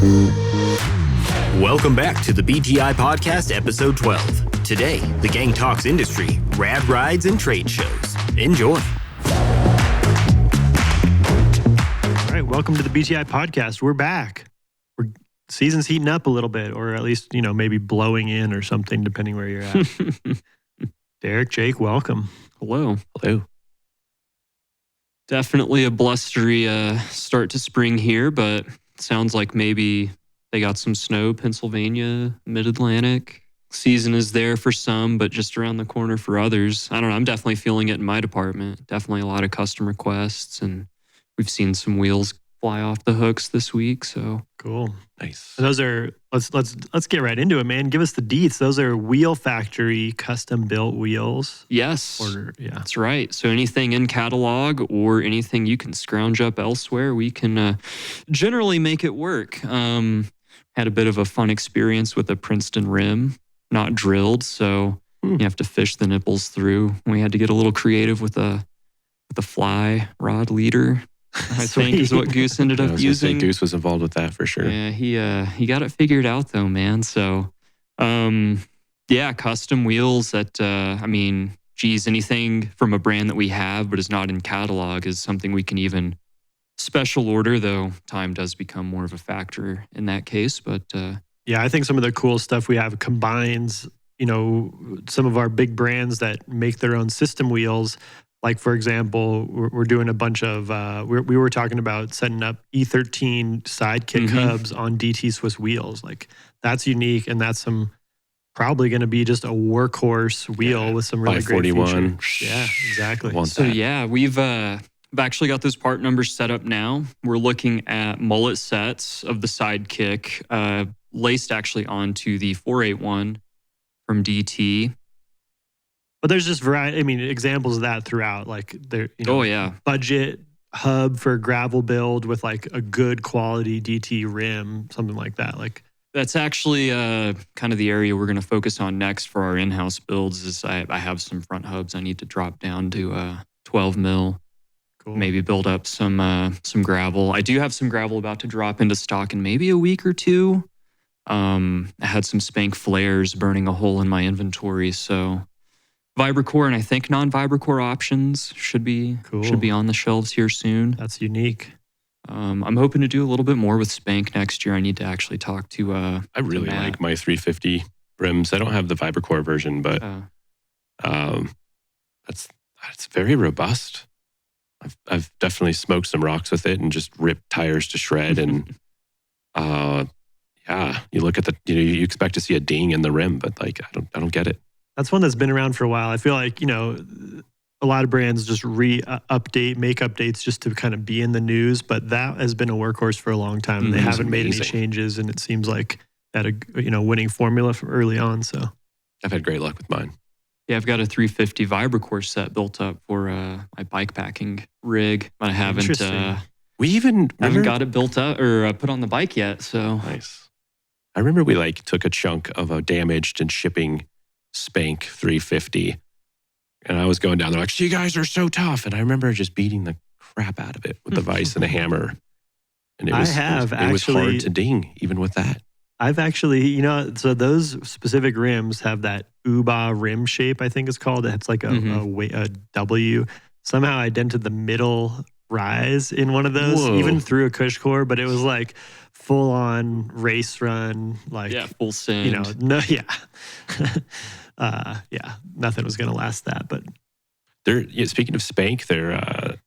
Welcome back to the BTI Podcast, episode 12. Today, the gang talks industry, rad rides, and trade shows. Enjoy. All right, welcome to the BTI Podcast. We're back. Season's heating up a little bit, or at least, maybe blowing in or something, depending where you're at. Derek, Jake, welcome. Hello. Hello. Definitely a blustery start to spring here, but sounds like maybe they got some snow, Pennsylvania, mid-Atlantic. Season is there for some, but just around the corner for others. I don't know. I'm definitely feeling it in my department. Definitely a lot of custom requests, and we've seen some wheels fly off the hooks this week. So cool. Nice. And those are let's get right into it, man. Give us the deets. Those are Wheel Factory custom built wheels. yes, that's right. So anything in catalog or anything you can scrounge up elsewhere, we can generally make it work. Had a bit of a fun experience with a Princeton rim, not drilled, so you have to fish the nipples through. We had to get a little creative with a fly rod leader. I think is what Goose ended up using. Goose was involved with that for sure. Yeah, he got it figured out though, man. So, custom wheels that, anything from a brand that we have but is not in catalog is something we can even special order, though time does become more of a factor in that case. But I think some of the cool stuff we have combines, some of our big brands that make their own system wheels. Like, for example, we're doing a bunch of, we were talking about setting up E13 sidekick hubs on DT Swiss wheels. Like, that's unique, and that's probably going to be just a workhorse wheel with some really great features. Yeah, exactly. We've actually got those part numbers set up now. We're looking at mullet sets of the sidekick, laced actually onto the 481 from DT. But there's just variety. Examples of that throughout. Like budget hub for gravel build with like a good quality DT rim, something like that. Like that's actually kind of the area we're going to focus on next for our in-house builds. Is I have some front hubs I need to drop down to 12 mil. Cool. Maybe build up some gravel. I do have some gravel about to drop into stock in maybe a week or two. I had some Spank flares burning a hole in my inventory, so. Vibrocore and I think non-Vibrocore options should be on the shelves here soon. That's unique. I'm hoping to do a little bit more with Spank next year. I need to actually talk to I really like my 350 rims. I don't have the Vibrocore version, but that's very robust. I've definitely smoked some rocks with it and just ripped tires to shred. And you look at you expect to see a ding in the rim, but like I don't get it. That's one that's been around for a while. I feel like, a lot of brands just make updates just to kind of be in the news, but that has been a workhorse for a long time. They haven't made any changes, and it seems like that a winning formula from early on. So I've had great luck with mine. Yeah, I've got a 350 Vibrocore set built up for my bike packing rig, but I haven't haven't got it built up or put on the bike yet. So nice. I remember we took a chunk of a damaged and shipping Spank 350, and I was going down there like, "You guys are so tough," and I remember just beating the crap out of it with a vise and a hammer, and it was hard to ding even with that. I've actually, so those specific rims have that Uba rim shape, I think it's called. It's like a W. Somehow I dented the middle rise in one of those, even through a Cush core, but it was like full on race run, full send. Nothing was going to last that. But speaking of Spank, their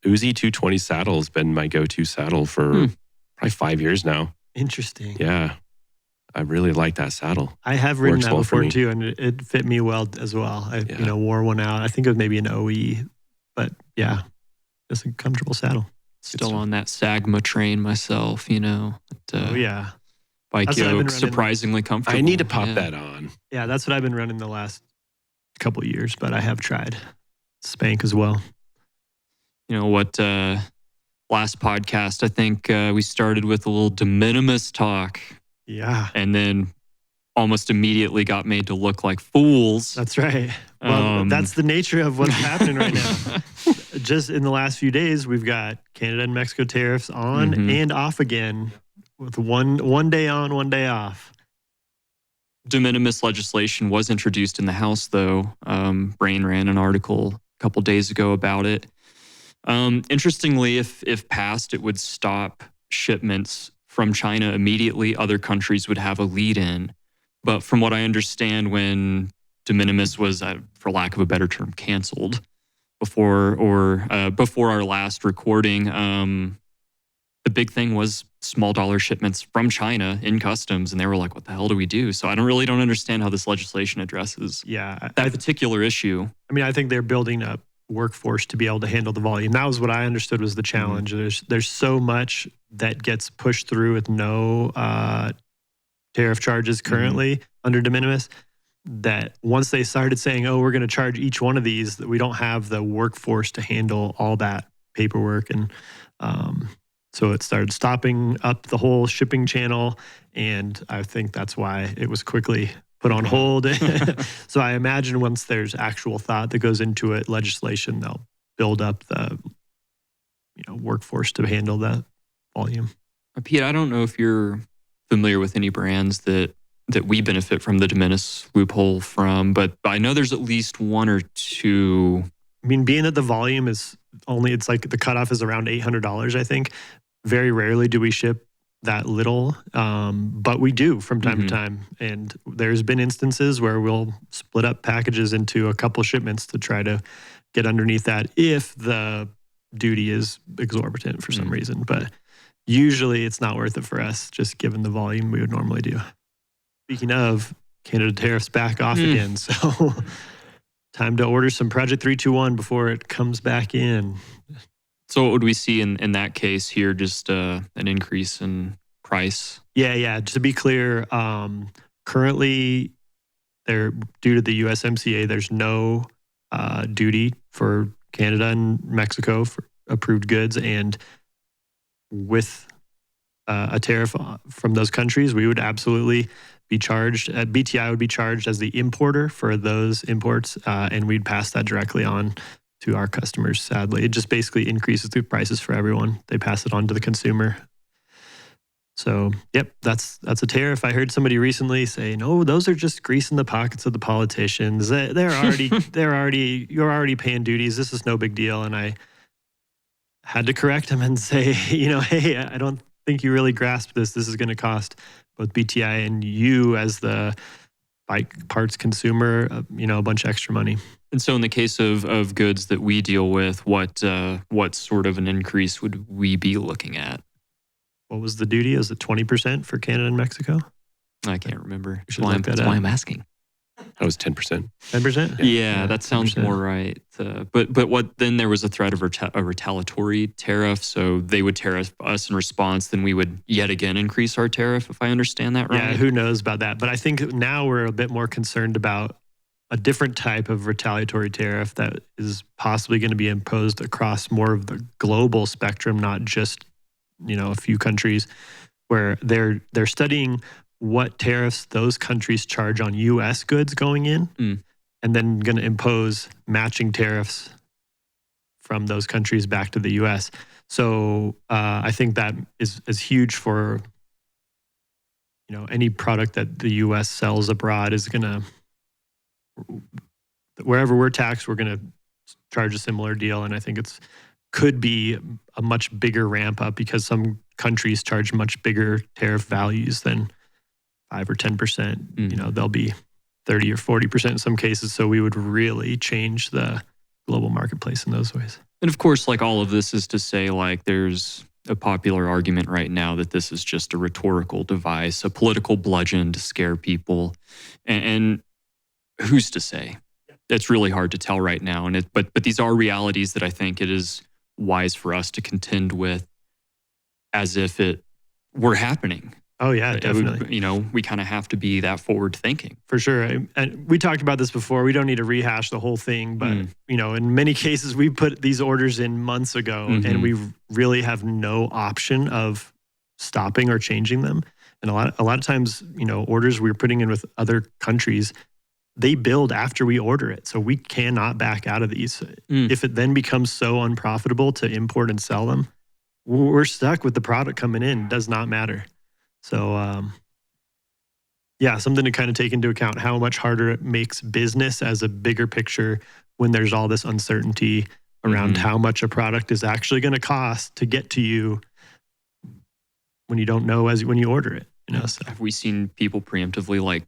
Uzi 220 saddle has been my go-to saddle for probably 5 years now. Interesting. Yeah, I really like that saddle. I have ridden that before too, and it fit me well as well. I wore one out. I think it was maybe an OE, but yeah, it's a comfortable saddle. Still on that Sagma train myself, Bike yoke, surprisingly comfortable. I need to pop that on. Yeah, that's what I've been running the last couple of years, but I have tried Spank as well. You know what? Last podcast, I think we started with a little de minimis talk. Yeah. And then almost immediately got made to look like fools. That's right. Well, that's the nature of what's happening right now. Just in the last few days, we've got Canada and Mexico tariffs on and off again. with one day on, one day off. De minimis legislation was introduced in the House, though. Brain ran an article a couple days ago about it. Interestingly, if passed, it would stop shipments from China immediately. Other countries would have a lead in. But from what I understand, when de minimis was, for lack of a better term, canceled before our last recording, the big thing was small dollar shipments from China in customs, and they were like, what the hell do we do? So I don't understand how this legislation addresses that particular issue. I mean, I think they're building up workforce to be able to handle the volume. That was what I understood was the challenge. There's so much that gets pushed through with no tariff charges currently under de minimis, that once they started saying, oh, we're going to charge each one of these, that we don't have the workforce to handle all that paperwork. And so it started stopping up the whole shipping channel. And I think that's why it was quickly put on hold. So I imagine once there's actual thought that goes into it, legislation, they'll build up the workforce to handle that volume. Pete, I don't know if you're familiar with any brands that we benefit from the de minimis loophole from, but I know there's at least one or two. I mean, being that the volume is it's like the cutoff is around $800, I think. Very rarely do we ship that little, but we do from time to time. And there's been instances where we'll split up packages into a couple shipments to try to get underneath that if the duty is exorbitant for some reason. But usually it's not worth it for us, just given the volume we would normally do. Speaking of, Canada tariffs back off again. So time to order some Project 321 before it comes back in. So what would we see in that case here? Just an increase in price? Yeah. To be clear, currently, due to the USMCA, there's no duty for Canada and Mexico for approved goods. And with a tariff from those countries, we would absolutely be charged. BTI would be charged as the importer for those imports, and we'd pass that directly on to our customers. Sadly, it just basically increases the prices for everyone. They pass it on to the consumer. So, yep, that's a tariff. I heard somebody recently say, "No, those are just greasing the pockets of the politicians. You're already paying duties. This is no big deal." And I had to correct him and say, hey, I don't think you really grasp this. This is going to cost both BTI and you as the bike parts consumer, a bunch of extra money. And so in the case of goods that we deal with, what sort of an increase would we be looking at? What was the duty? Is it 20% for Canada and Mexico? I can't remember. That's why I'm asking. That was 10%. 10%? Yeah, that sounds 10%. More right. But what then there was a threat of a retaliatory tariff, so they would tariff us in response, then we would yet again increase our tariff, if I understand that right. Yeah, who knows about that. But I think now we're a bit more concerned about a different type of retaliatory tariff that is possibly going to be imposed across more of the global spectrum, not just, a few countries, where they're studying what tariffs those countries charge on U.S. goods going in, and then going to impose matching tariffs from those countries back to the U.S. So I think that is huge for, any product that the U.S. sells abroad is going to, wherever we're taxed, we're going to charge a similar deal. And I think could be a much bigger ramp up because some countries charge much bigger tariff values than 5 or 10%. They'll be 30 or 40% in some cases. So we would really change the global marketplace in those ways. And of course, like all of this is to say, like there's a popular argument right now that this is just a rhetorical device, a political bludgeon to scare people. And who's to say? It's really hard to tell right now. But these are realities that I think it is wise for us to contend with as if it were happening. Oh, yeah, definitely. We kind of have to be that forward thinking. For sure. And we talked about this before. We don't need to rehash the whole thing, but, in many cases, we put these orders in months ago and we really have no option of stopping or changing them. And a lot of times, orders we're putting in with other countries, they build after we order it. So we cannot back out of these. If it then becomes so unprofitable to import and sell them, we're stuck with the product coming in. It does not matter. So, yeah, something to kind of take into account how much harder it makes business as a bigger picture when there's all this uncertainty around how much a product is actually going to cost to get to you when you don't know when you order it. So. Have we seen people preemptively like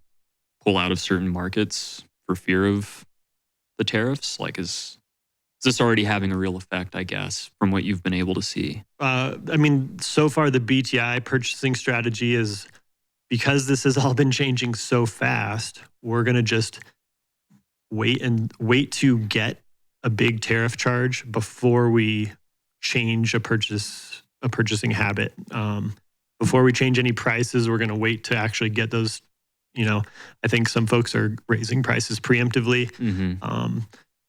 pull out of certain markets for fear of the tariffs? Like, is this already having a real effect, I guess, from what you've been able to see? So far the BTI purchasing strategy is, because this has all been changing so fast, we're going to just wait to get a big tariff charge before we change a purchasing habit. Before we change any prices, we're going to wait to actually get those. I think some folks are raising prices preemptively.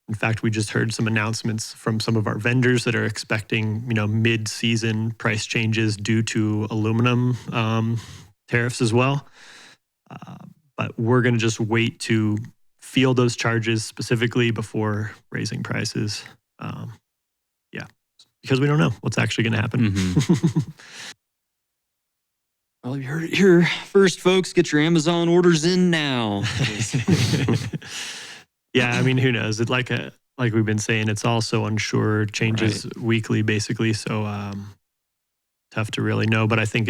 In fact, we just heard some announcements from some of our vendors that are expecting, mid-season price changes due to aluminum tariffs as well. But we're going to just wait to feel those charges specifically before raising prices. Because we don't know what's actually going to happen. Well, you heard it here first, folks. Get your Amazon orders in now. Yeah, who knows? It like we've been saying, it's all so unsure, changes weekly, basically. So tough to really know. But I think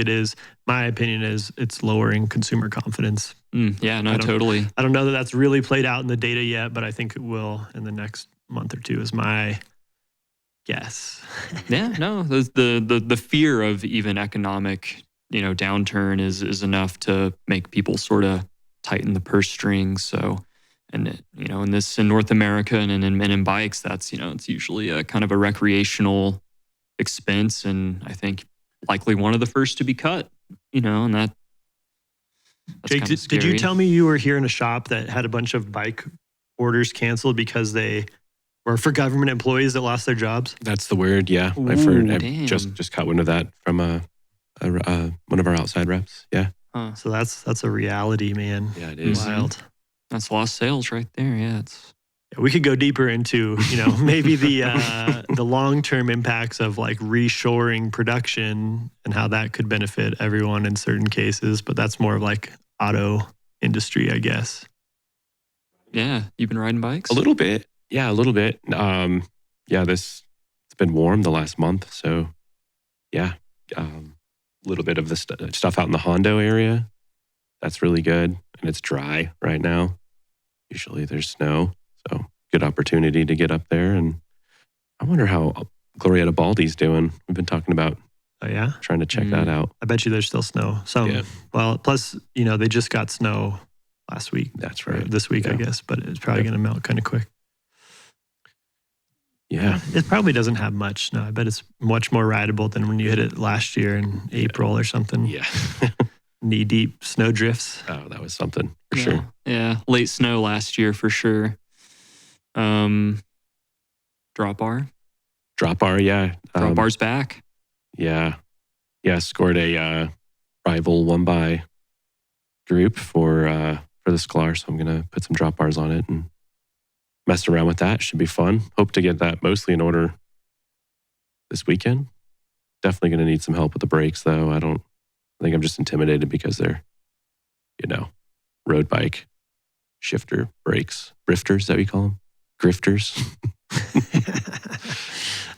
my opinion is it's lowering consumer confidence. Totally. I don't know that that's really played out in the data yet, but I think it will in the next month or two is my guess. The fear of even economic, downturn is enough to make people sort of tighten the purse strings. So, and in North America and in bikes, that's it's usually a kind of a recreational expense, and I think likely one of the first to be cut. And that's Jake, did you tell me you were here in a shop that had a bunch of bike orders canceled because they were for government employees that lost their jobs? That's the word. Yeah, I've heard. I just caught wind of that from one of our outside reps. Yeah. So that's a reality, man. Yeah, it is wild. That's lost sales right there. Yeah, we could go deeper into maybe the long-term impacts of like reshoring production and how that could benefit everyone in certain cases, but that's more of like auto industry, I guess. Yeah, you've been riding bikes? A little bit. Yeah, a little bit. It's been warm the last month, so yeah. A little bit of the stuff out in the Hondo area. That's really good, and it's dry right now. Usually there's snow, so good opportunity to get up there. And I wonder how Glorietta Baldy's doing. We've been talking about trying to check that out. I bet you there's still snow. Well, plus, they just got snow last week. That's right. This week, I guess, but it's probably going to melt kind of quick. Yeah. It probably doesn't have much snow. I bet it's much more rideable than when you hit it last year in April or something. Yeah. Knee-deep snow drifts. Oh, that was something for sure. Yeah, late snow last year for sure. Drop bar? Drop bar, yeah. Drop bar's back. Yeah. Yeah, scored a rival one-by group for the Sklar, so I'm going to put some drop bars on it and mess around with that. Should be fun. Hope to get that mostly in order this weekend. Definitely going to need some help with the brakes, though. I think I'm just intimidated because they're, road bike, shifter brakes, brifters, that we call them? Grifters.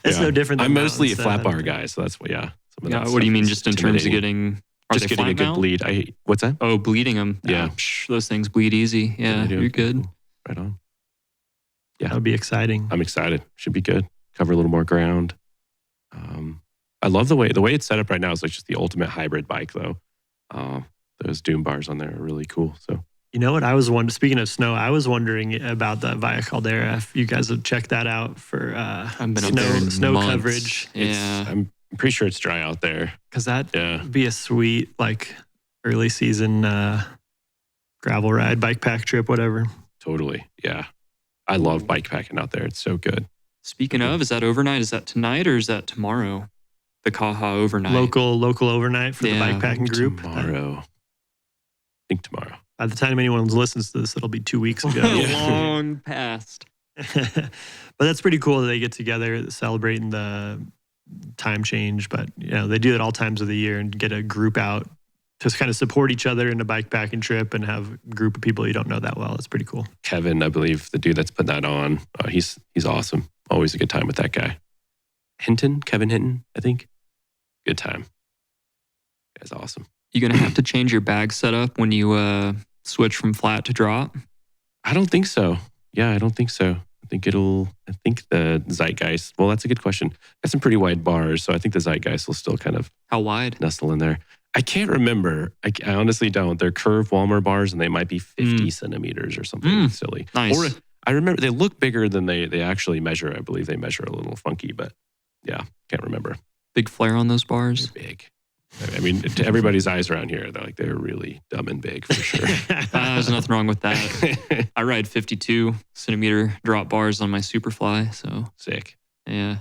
It's no different than I'm mostly a flat bar guy, so that's what, what do you mean just in terms of getting... Just getting a good bleed. What's that? Oh, bleeding them. Yeah. Those things bleed easy. Yeah, you're good. Right on. Yeah. That would be exciting. I'm excited. Should be good. Cover a little more ground. I love the way it's set up right now is like just the ultimate hybrid bike, though. Those Doom bars on there are really cool. So you know what? I was wondering, speaking of snow, I was wondering about the Via Caldera. If you guys have checked that out for snow coverage. Yeah. I'm pretty sure it's dry out there. Because that'd be a sweet, like, early season gravel ride, bike pack trip, whatever. Totally. Yeah. I love bike packing out there. It's so good. Speaking of, is that overnight? Is that tonight or is that tomorrow? The Kaha overnight. Local overnight for the bike packing group. Tomorrow. I think tomorrow. By the time anyone listens to this, it'll be 2 weeks ago. Long past. But that's pretty cool that they get together celebrating the time change. But they do it all times of the year and get a group out to kind of support each other in a bike packing trip and have a group of people you don't know that well. It's pretty cool. Kevin, I believe, the dude that's put that on, he's awesome. Always a good time with that guy. Kevin Hinton, I think. Good time. That's awesome. You going to have to change your bag setup when you switch from flat to drop? I don't think so. Yeah, I don't think so. I think the Zeitgeist, well, that's a good question. Got some pretty wide bars, so I think the Zeitgeist will still kind of How wide? nestle in there. I can't remember. I honestly don't. They're curved Walmart bars, and they might be 50 centimeters or something silly. Nice. Or I remember they look bigger than they actually measure. I believe they measure a little funky, but yeah, can't remember. Big flare on those bars? They're big. I mean, to everybody's eyes around here, they're really dumb and big for sure. There's nothing wrong with that. I ride 52 centimeter drop bars on my Superfly, so Sick. yeah.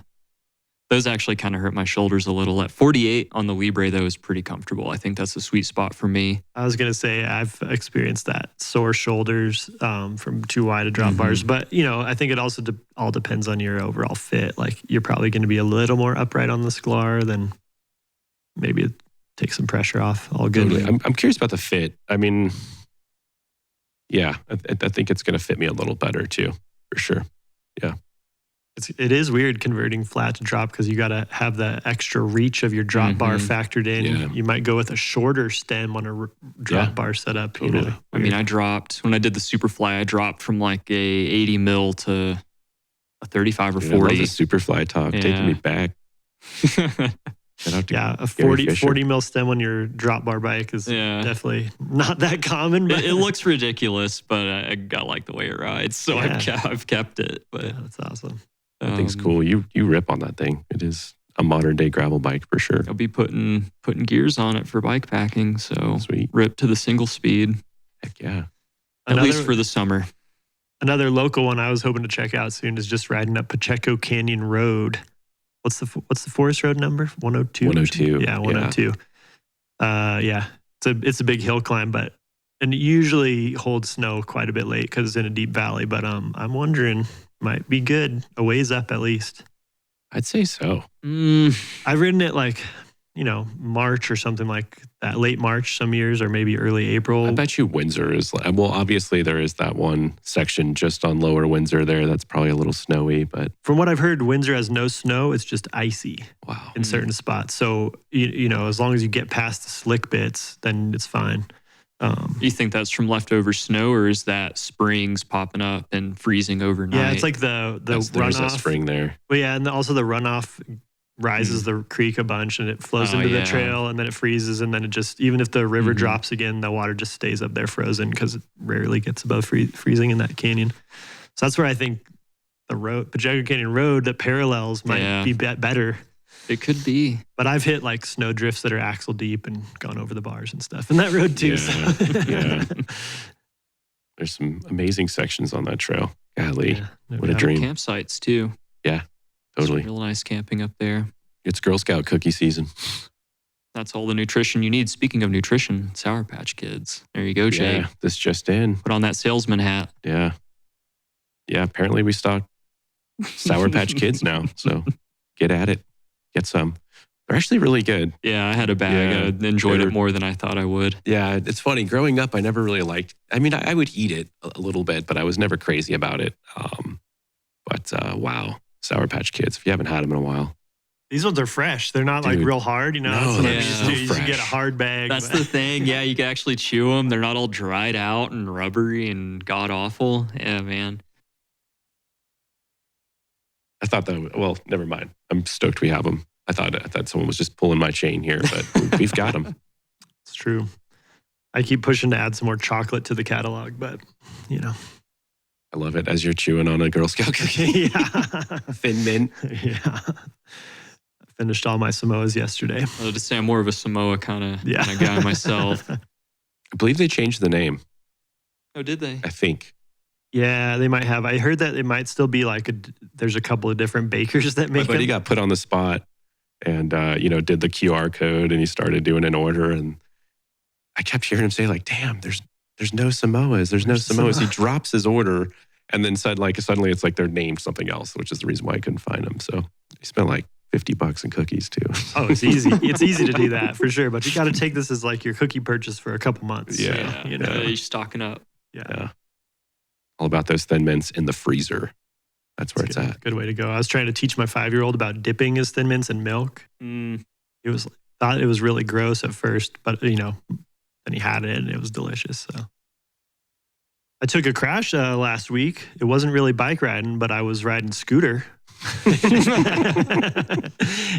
Those actually kind of hurt my shoulders a little. At 48 on the Libre, though, is pretty comfortable. I think that's a sweet spot for me. I was going to say I've experienced that sore shoulders from too wide of drop bars. But, I think it also all depends on your overall fit. Like you're probably going to be a little more upright on the Sklar than maybe it takes some pressure off. All good. Totally. I'm curious about the fit. I mean, yeah, I think it's going to fit me a little better too, for sure. Yeah. It is weird converting flat to drop because you got to have the extra reach of your drop bar factored in. Yeah. You might go with a shorter stem on a drop bar setup. Totally. I mean, when I did the Superfly, I dropped from like a 80 mil to a 35 or 40. I love the Superfly talk, taking me back. A 40 mil stem on your drop bar bike is definitely not that common. But it looks ridiculous, but I like the way it rides, so I've kept it. But that's awesome. That thing's cool. You rip on that thing. It is a modern day gravel bike for sure. I'll be putting gears on it for bike packing, so sweet. Rip to the single speed. Heck yeah. At least for the summer. Another local one I was hoping to check out soon is just riding up Pacheco Canyon Road. What's the forest road number? 102? 102. Yeah, 102. Yeah. It's a big hill climb, and it usually holds snow quite a bit late because it's in a deep valley. But I'm wondering, might be good a ways up at least. I'd say so. I've ridden it like, March or something like that, late March some years, or maybe early April. I bet you Windsor is, well, obviously there is that one section just on Lower Windsor there. That's probably a little snowy, but. From what I've heard, Windsor has no snow. It's just icy. Wow. In certain spots. So, as long as you get past the slick bits, then it's fine. You think that's from leftover snow, or is that springs popping up and freezing overnight? Yeah, it's like the runoff. There's a spring there. Well, yeah, and also the runoff rises the creek a bunch and it flows into the trail, and then it freezes, and then it just, even if the river drops again, the water just stays up there frozen because it rarely gets above freezing in that canyon. So that's where I think the Pacheco Canyon Road that parallels might be better. It could be. But I've hit like snow drifts that are axle deep and gone over the bars and stuff in that road too. Yeah. There's some amazing sections on that trail. Golly, what a dream. Campsites too. Yeah, totally. It's real nice camping up there. It's Girl Scout cookie season. That's all the nutrition you need. Speaking of nutrition, Sour Patch Kids. There you go, Jay. Yeah, this just in. Put on that salesman hat. Yeah. Yeah, apparently we stock Sour Patch Kids now. So get at it. Get some. They're actually really good. Yeah, I had a bag. I enjoyed it more than I thought I would. Yeah, it's funny. Growing up, I never really liked, I would eat it a little bit, but I was never crazy about it. Wow. Sour Patch Kids, if you haven't had them in a while. These ones are fresh. They're not like real hard, No, That's what they're you should get a hard bag. That's the thing. Yeah, you can actually chew them. They're not all dried out and rubbery and god awful. Yeah, man. I thought that, never mind. I'm stoked we have them. I thought someone was just pulling my chain here, but we've got them. It's true. I keep pushing to add some more chocolate to the catalog, but, I love it as you're chewing on a Girl Scout cookie. Thin mint. Yeah. I finished all my Samoas yesterday. I would say I'm more of a Samoa kind of guy myself. I believe they changed the name. Oh, did they? I think. Yeah, they might have. I heard that it might still be like there's a couple of different bakers that make them. But he got put on the spot and, did the QR code and he started doing an order. And I kept hearing him say like, damn, there's no Samoas. There's no Samoas. He drops his order and then said like, suddenly it's like they're named something else, which is the reason why I couldn't find them. So he spent like $50 in cookies too. Oh, it's easy. It's easy to do that for sure. But you got to take this as like your cookie purchase for a couple months. Yeah. So, you know. You're stocking up. Yeah. All about those Thin Mints in the freezer. That's where it's at. Good way to go. I was trying to teach my 5-year-old about dipping his Thin Mints in milk. It was thought it was really gross at first, but you know, then he had it and it was delicious. So I took a crash last week. It wasn't really bike riding, but I was riding scooter.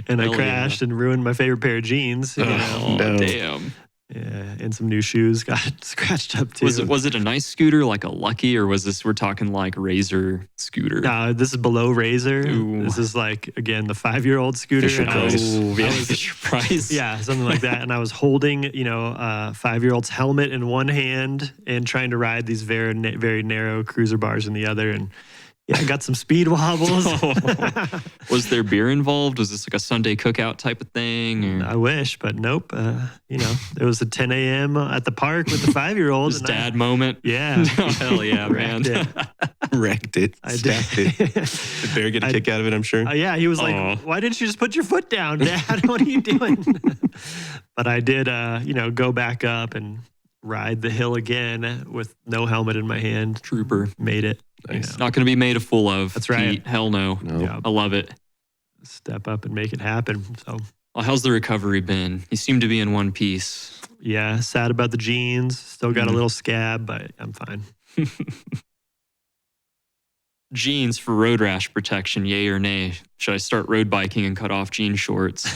And I crashed and ruined my favorite pair of jeans. You know? No. Damn. Yeah, and some new shoes got scratched up too. Was it a nice scooter like a Lucky, or was this, we're talking like Razor scooter? No, this is below Razor. Ooh. This is like, again, the 5-year-old scooter. Fisher and I was- Price. Fisher Price. Yeah, something like that. And I was holding, you know, a 5-year-old's helmet in one hand and trying to ride these very narrow cruiser bars in the other. And yeah, I got some speed wobbles. Was there beer involved? Was this like a Sunday cookout type of thing? Or? I wish, but nope. You know, it was at 10 a.m. at the park with the 5-year-old. This dad moment. Yeah. Oh, hell yeah, man. Wrecked it. I Stacked did. it. Did Bear get a kick out of it, I'm sure? Yeah, he was Aw. like, why didn't you just put your foot down, Dad? What are you doing? But I did, you know, go back up and ride the hill again with no helmet in my hand. Trooper. Made it. Nice. You know, Not going to be made a fool of. That's right. Pete. Hell no. No. Yeah. I love it. Step up and make it happen. So, Well, how's the recovery been? You seem to be in one piece. yeah, sad about the jeans. Still got a little scab, but I'm fine. Jeans for road rash protection, yay or nay? Should I start road biking and cut off jean shorts?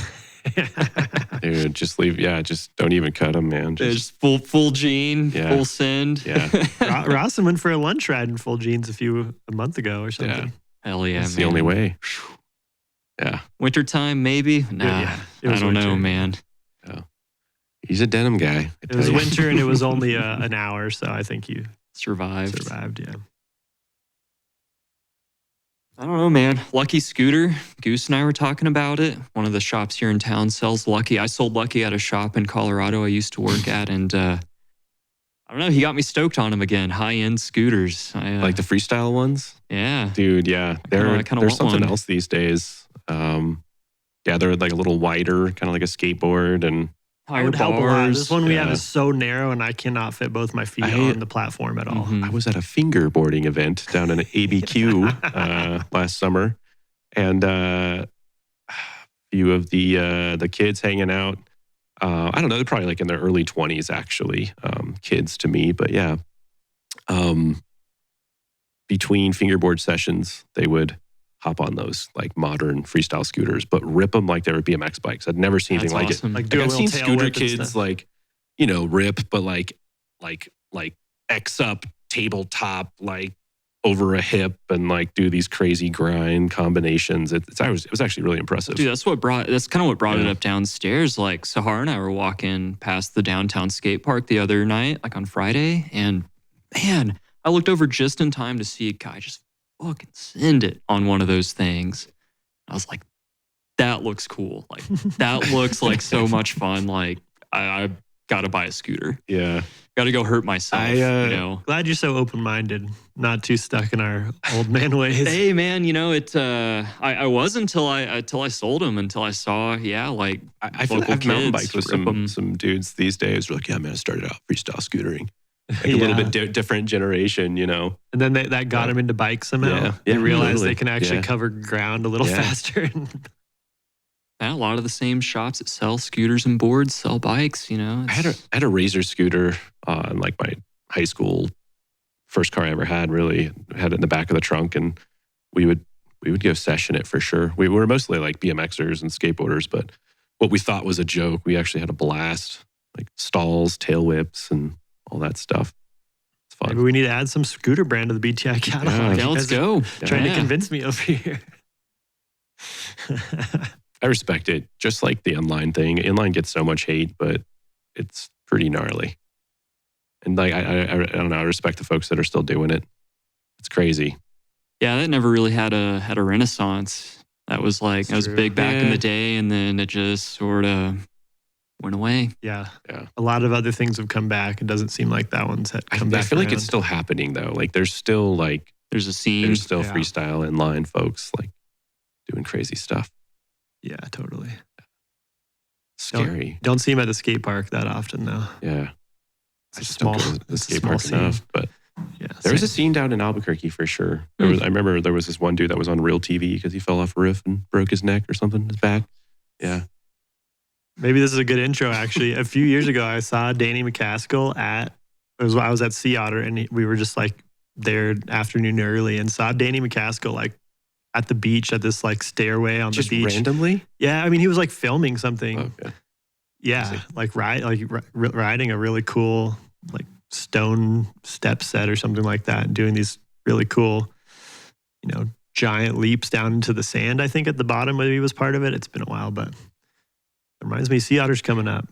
Dude, just leave. Yeah, just don't even cut them, man. Just full jean, Yeah. full send. Yeah. Rawson went for a lunch ride in full jeans a month ago or something. Yeah. Hell yeah, That's man. the only way. Yeah. Wintertime, maybe? Nah, Yeah, it I was don't know, winter. man. He's a denim guy. It was winter and it was only an hour, so I think you Survived. survived. Yeah. I don't know, man. Lucky scooter. Goose and I were talking about it. One of the shops here in town sells Lucky. I sold Lucky at a shop in Colorado I used to work at, and I don't know. He got me stoked on them again. High-end scooters. Like the freestyle ones? Yeah. Dude, yeah. I kinda There's want something one. else these days. Yeah, they're like a little wider, kind of like a skateboard. And I Higher would help a lot. bars. This one we have Yeah. is so narrow and I cannot fit both my feet on the platform at all. Mhm. I was at a fingerboarding event down in ABQ last summer. And a few of the kids hanging out. I don't know, they're probably like in their early 20s, actually, kids to me. But yeah, between fingerboard sessions, they would hop on those like modern freestyle scooters, but rip them like they were BMX bikes. I'd never seen That's anything like awesome. Like it. do Like, a I've little seen tail scooter whip and kids stuff. like, you know, rip, but like X up tabletop, like over a hip and like do these crazy grind combinations. It was actually really impressive. Dude, that's kind of what brought it Yeah. up downstairs. Like Sahar and I were walking past the downtown skate park the other night, like on Friday, and man, I looked over just in time to see a guy just fucking send it on one of those things. I was like, that looks cool. Like that looks like so much fun. Like I got to buy a scooter. Yeah. Got to go hurt myself. You know. Glad you're so open-minded, not too stuck in our old man ways. Hey man, you know it. I was until I sold them. Until I saw, like I feel like local I've mountain kids biked with rip 'em. some dudes these days. They're like, yeah, man, I started out freestyle scootering. Like a little bit different generation, you know. And then that got him into bikes somehow. Yeah. They Yeah, realized totally. they can actually Yeah. cover ground a little Yeah. faster. Yeah, a lot of the same shops that sell scooters and boards sell bikes. You know, I had a Razor scooter on like my high school first car I ever had. Really had it in the back of the trunk, and we would go session it for sure. We were mostly like BMXers and skateboarders, but what we thought was a joke, we actually had a blast, like stalls, tail whips, and all that stuff. It's fun. Maybe we need to add some scooter brand to the BTI catalog. yeah, You let's guys are go. Trying to Yeah. convince me over here. I respect it, just like the inline thing. Inline gets so much hate, but it's pretty gnarly. And like I don't know, I respect the folks that are still doing it. It's crazy. Yeah, that never really had a renaissance. That was like that was true. big back in Yeah. the day, and then it just sort of went away. Yeah. Yeah. A lot of other things have come back. It doesn't seem like that one's I come back feel like around. it's still happening though. Like there's still There's a scene. freestyle Yeah. inline folks like doing crazy stuff. Yeah, totally. Scary. Don't see him at the skate park that often, though. Yeah. It's I a just small, don't go to the it's a skate small park scene. enough. But Yeah, there was a same. scene down in Albuquerque for sure. I remember there was this one dude that was on real TV because he fell off a roof and broke his neck or something, his back. Yeah. Maybe this is a good intro, actually. A few years ago, I saw Danny McCaskill I was at Sea Otter, and we were just like there afternoon early and saw Danny McCaskill like at the beach at this like stairway on Just the beach. randomly? Yeah, I mean, he was like filming something. Okay. Yeah, like riding a really cool like stone step set or something like that, and doing these really cool, giant leaps down into the sand. I think at the bottom maybe was part of it. It's been a while, but it reminds me Sea Otter's coming up.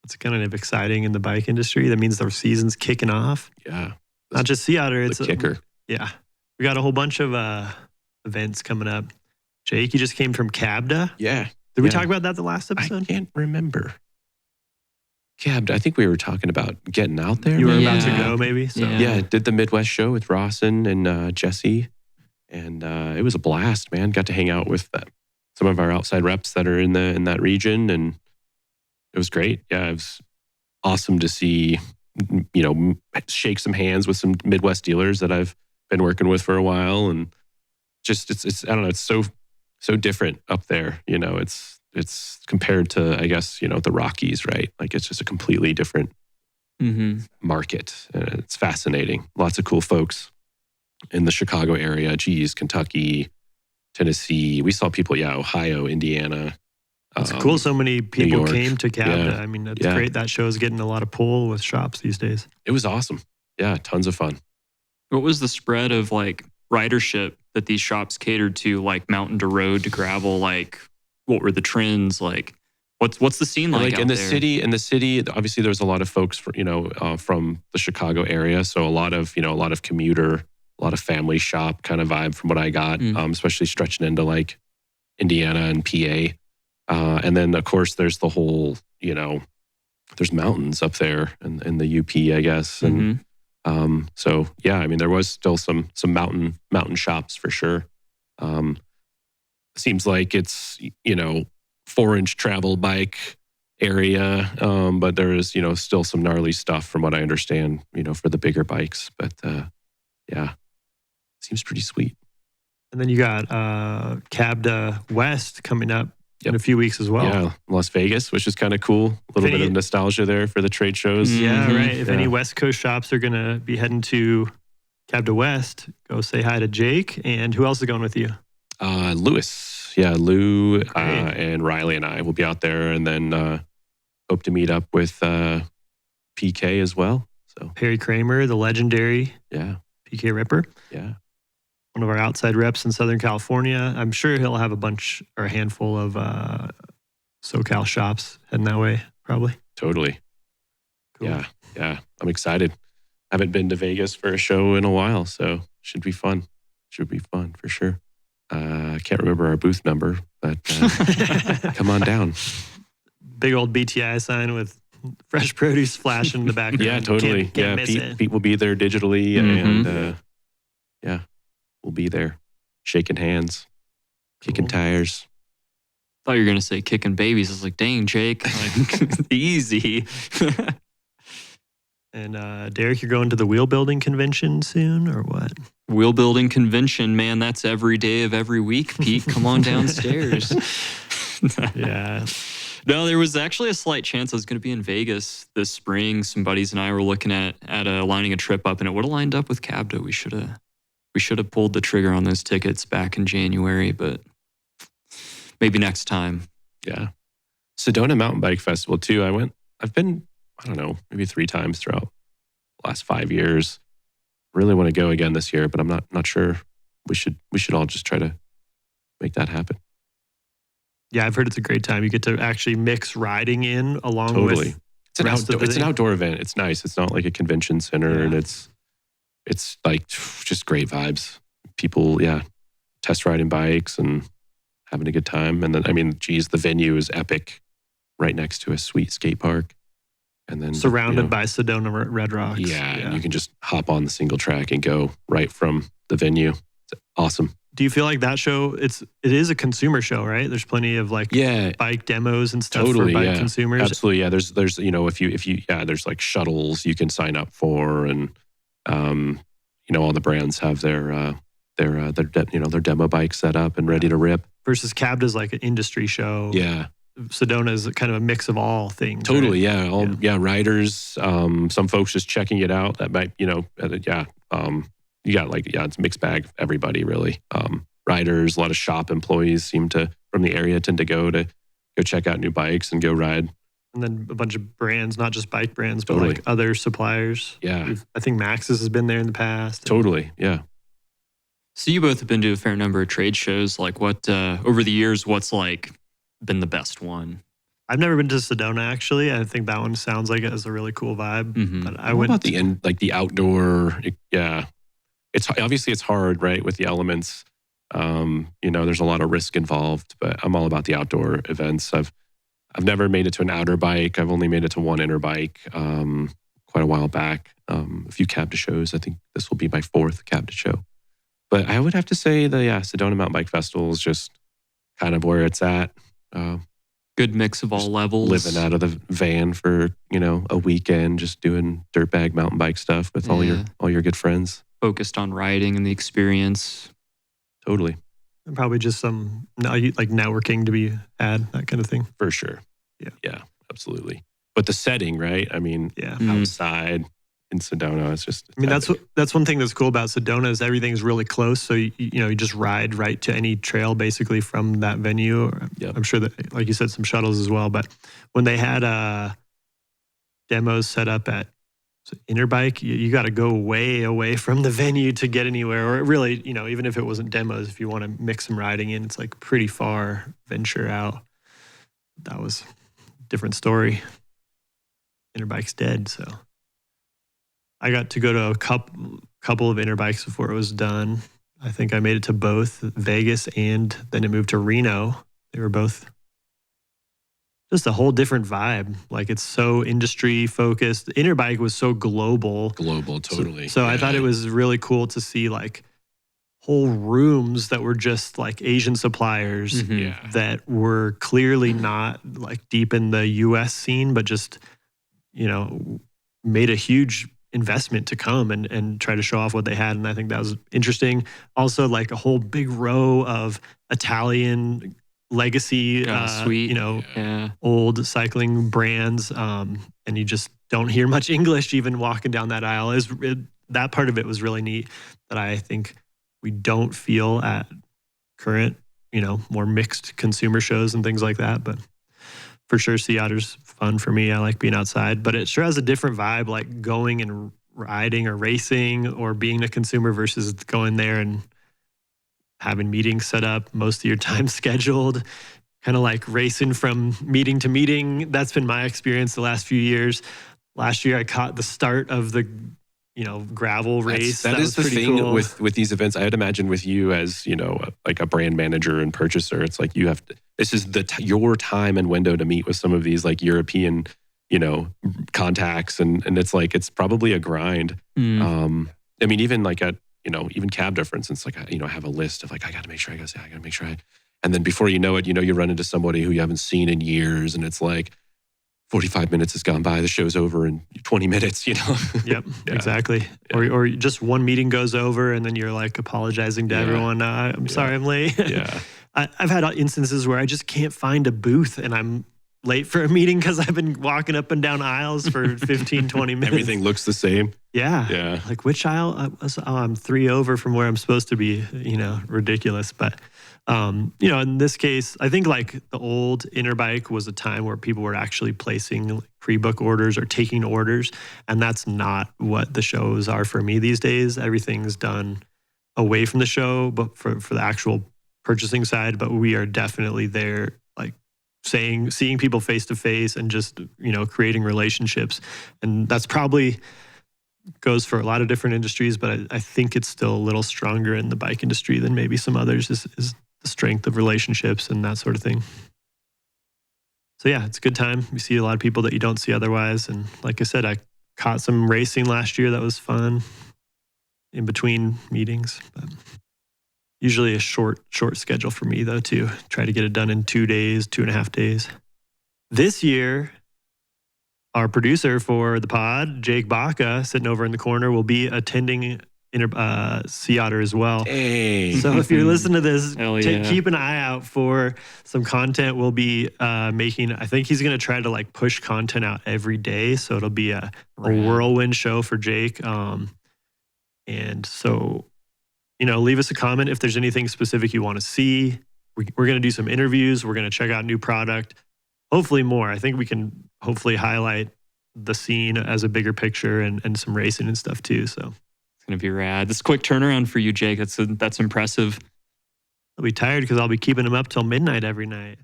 It's kind of exciting in the bike industry. That means the season's kicking off. Yeah. Not just Sea Otter. It's The kicker. Yeah. We got a whole bunch of events coming up. Jake, you just came from Cabda. Yeah. Did we talk about that the last episode? I can't remember. Cabda, I think we were talking about getting out there. You were maybe? about to go, maybe? So. Yeah, did the Midwest show with Rawson and Jesse. And it was a blast, man. Got to hang out with some of our outside reps that are in that region. And it was great. Yeah, it was awesome to see, shake some hands with some Midwest dealers that I've been working with for a while. And just, it's I don't know, it's so different up there. It's compared to, I guess, the Rockies, right? Like it's just a completely different market. It's fascinating. Lots of cool folks in the Chicago area. Geez, Kentucky, Tennessee. We saw people, Ohio, Indiana. It's cool. So many people York. came to Cabda. Yeah. I mean, it's great. That show's getting a lot of pull with shops these days. It was awesome. Yeah, tons of fun. What was the spread of like ridership that these shops catered to, like mountain to road to gravel? Like, what were the trends? Like, what's the scene like out in the there? city? In the city, obviously, there was a lot of folks from the Chicago area. So a lot of commuter, a lot of family shop kind of vibe from what I got, especially stretching into like Indiana and PA. And then, of course, there's the whole, there's mountains up there in the UP, I guess. And so, yeah, I mean, there was still some mountain shops for sure. Seems like it's, 4-inch travel bike area. But there is, still some gnarly stuff from what I understand, for the bigger bikes. But yeah, seems pretty sweet. And then you got Cabda West coming up in a few weeks as well. Yeah, Las Vegas, which is kind of cool. A little bit of nostalgia there for the trade shows. Yeah, right. If any West Coast shops are going to be heading to Cabda West, go say hi to Jake. And who else is going with you? Lewis. Yeah, Lou and Riley and I will be out there, and then hope to meet up with PK as well. So Perry Kramer, the legendary PK Ripper. Yeah. One of our outside reps in Southern California. I'm sure he'll have a handful of SoCal shops heading that way, probably. Totally. Cool. Yeah. I'm excited. Haven't been to Vegas for a show in a while, so should be fun. Should be fun for sure. I can't remember our booth number, but come on down. Big old BTI sign with fresh produce flashing in the background. Yeah, totally. Can't miss it. Pete will be there digitally, and we'll be there, shaking hands, kicking tires. Thought you were gonna say kicking babies. I was like, dang, Jake, like, easy. And Derek, you're going to the wheel building convention soon, or what? Wheel building convention, man. That's every day of every week. Pete, come on downstairs. Yeah. No, there was actually a slight chance I was going to be in Vegas this spring. Some buddies and I were looking at lining a trip up, and it would have lined up with Cabda. We should have pulled the trigger on those tickets back in January, but maybe next time. Yeah. Sedona Mountain Bike Festival too. I've been, I don't know, maybe 3 times throughout the last 5 years. Really want to go again this year, but I'm not sure. We should all just try to make that happen. Yeah, I've heard it's a great time. You get to actually mix riding in along with It's an outdoor event. It's nice. It's not like a convention center, and it's like just great vibes. People, test riding bikes and having a good time. And then, I mean, geez, the venue is epic, right next to a sweet skate park. And then surrounded by Sedona Red Rocks. Yeah, and you can just hop on the single track and go right from the venue. It's awesome. Do you feel like that show, it is a consumer show, right? There's plenty of like bike demos and stuff for bike consumers. Absolutely. Yeah. There's, if you, there's like shuttles you can sign up for, and, all the brands have their demo bike set up and ready to rip. Versus Cabda's like an industry show. Yeah. Sedona is kind of a mix of all things. Totally. Right? Yeah. Riders, some folks just checking it out. That might, you got it's a mixed bag of everybody really. Riders, a lot of shop employees from the area tend to go check out new bikes and go ride. And then a bunch of brands, not just bike brands, but like other suppliers. Yeah. I think Max's has been there in the past. Totally. Yeah. So you both have been to a fair number of trade shows. Like what, over the years, what's like been the best one? I've never been to Sedona, actually. I think that one sounds like it has a really cool vibe. Mm-hmm. But I went about the outdoor. It's obviously it's hard, right, with the elements. There's a lot of risk involved, but I'm all about the outdoor events. I've never made it to an outer bike. I've only made it to one inner bike quite a while back. A few Cabda shows. I think this will be my 4th Cabda show. But I would have to say the Sedona Mountain Bike Festival is just kind of where it's at. Good mix of all levels. Living out of the van for, a weekend, just doing dirtbag mountain bike stuff with all your good friends. Focused on riding and the experience. Totally. And probably just some like networking to be had, that kind of thing. For sure. Yeah. Yeah, absolutely. But the setting, right? I mean, outside in Sedona, it's just... that's one thing that's cool about Sedona is everything's really close. So, you just ride right to any trail basically from that venue. Yep. I'm sure that, like you said, some shuttles as well. But when they had demos set up at Interbike, you got to go way away from the venue to get anywhere. Or really, even if it wasn't demos, if you want to mix some riding in, it's like pretty far venture out. That was a different story. Interbike's dead, so I got to go to a couple of Interbikes before it was done. I think I made it to both Vegas and then it moved to Reno. They were both just a whole different vibe. Like it's so industry focused. Interbike was so global. Global, totally. So I thought it was really cool to see like whole rooms that were just like Asian suppliers that were clearly not like deep in the US scene, but just, made a huge investment to come and try to show off what they had. And I think that was interesting. Also like a whole big row of Italian legacy, sweet. old cycling brands. And you just don't hear much English even walking down that aisle. That part of it was really neat that I think we don't feel at current, more mixed consumer shows and things like that. But for sure, Sea Otter's fun for me. I like being outside, but it sure has a different vibe, like going and riding or racing or being a consumer versus going there and having meetings set up, most of your time scheduled, kind of like racing from meeting to meeting. That's been my experience the last few years. Last year, I caught the start of the gravel race. That is the thing cool. with these events. I'd imagine with you as, like a brand manager and purchaser, it's like you have to, this is your time and window to meet with some of these like European, contacts. And it's like, it's probably a grind. Even like at, even Cabda, for instance, like, I have a list of like, I got to make sure and then before you know it, you run into somebody who you haven't seen in years. And it's like, 45 minutes has gone by, the show's over in 20 minutes, Yep, exactly. Yeah. Or just one meeting goes over and then you're like apologizing to everyone. I'm sorry I'm late. Yeah. I've had instances where I just can't find a booth and I'm late for a meeting because I've been walking up and down aisles for 15, 20 minutes. Everything looks the same. Yeah. Yeah. Like which aisle? I'm 3 over from where I'm supposed to be, ridiculous. But in this case, I think like the old Interbike was a time where people were actually placing pre-book orders or taking orders. And that's not what the shows are for me these days. Everything's done away from the show, but for the actual purchasing side. But we are definitely there, like seeing people face to face and just, creating relationships. And that's probably goes for a lot of different industries, but I think it's still a little stronger in the bike industry than maybe some others is the strength of relationships and that sort of thing. So yeah, it's a good time. You see a lot of people that you don't see otherwise. And like I said, I caught some racing last year. That was fun in between meetings. But Usually a short schedule for me though too. Try to get it done in 2 days, 2.5 days. This year, our producer for the pod, Jake Baca, sitting over in the corner, will be attending Sea Otter as well. Hey. So if you're listening to this, yeah. keep an eye out for some content we'll be making. I think he's going to try to like push content out every day. So it'll be a whirlwind show for Jake. And so, leave us a comment if there's anything specific you want to see. We're going to do some interviews. We're going to check out new product. Hopefully more. I think we can hopefully highlight the scene as a bigger picture and some racing and stuff too. So it's going to be rad. This quick turnaround for you, Jake. That's impressive. I'll be tired because I'll be keeping him up till midnight every night.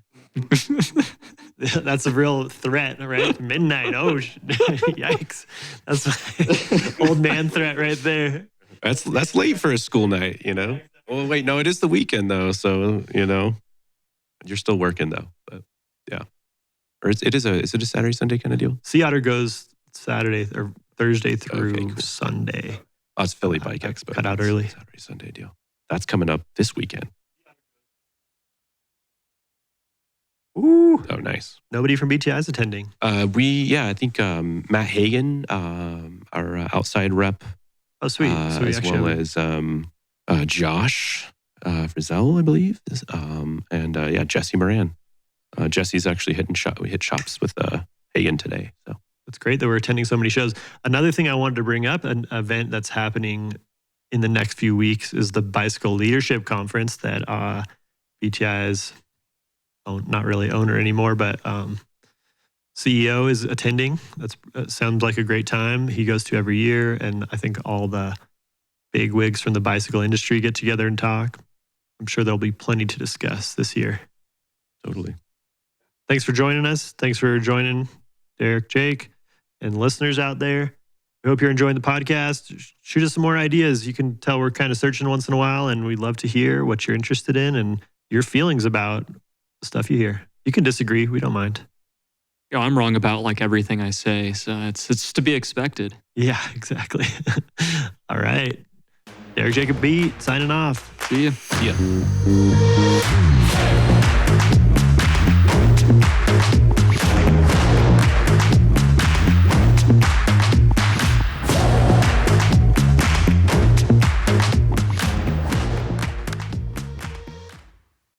That's a real threat, right? Midnight. Oh, yikes. That's my old man threat right there. That's late for a school night, Well, wait, no, it is the weekend though. So, you're still working though, but yeah. Or is it a Saturday, Sunday kind of deal? Sea Otter goes Saturday or Thursday through cool. Sunday. Oh, it's Philly Bike Expo. Cut out early. Saturday, Sunday deal. That's coming up this weekend. Ooh. Oh, nice. Nobody from BTI is attending. I think Matt Hagan, our outside rep. Oh, sweet. As well as Josh Frizzell, I believe. And Jesse Moran. Jesse's actually hit shops with Hagan today. So it's great that we're attending so many shows. Another thing I wanted to bring up, an event that's happening in the next few weeks, is the Bicycle Leadership Conference that BTI's not really owner anymore, but CEO is attending. That sounds like a great time. He goes to every year, and I think all the big wigs from the bicycle industry get together and talk. I'm sure there'll be plenty to discuss this year. Totally. Thanks for joining us. Thanks for joining Derek, Jake, and listeners out there. We hope you're enjoying the podcast. Shoot us some more ideas. You can tell we're kind of searching once in a while, and we'd love to hear what you're interested in and your feelings about the stuff you hear. You can disagree. We don't mind. I'm wrong about like everything I say, so it's to be expected. Yeah, exactly. All right. Derek Jacob Beat signing off. See ya. See ya.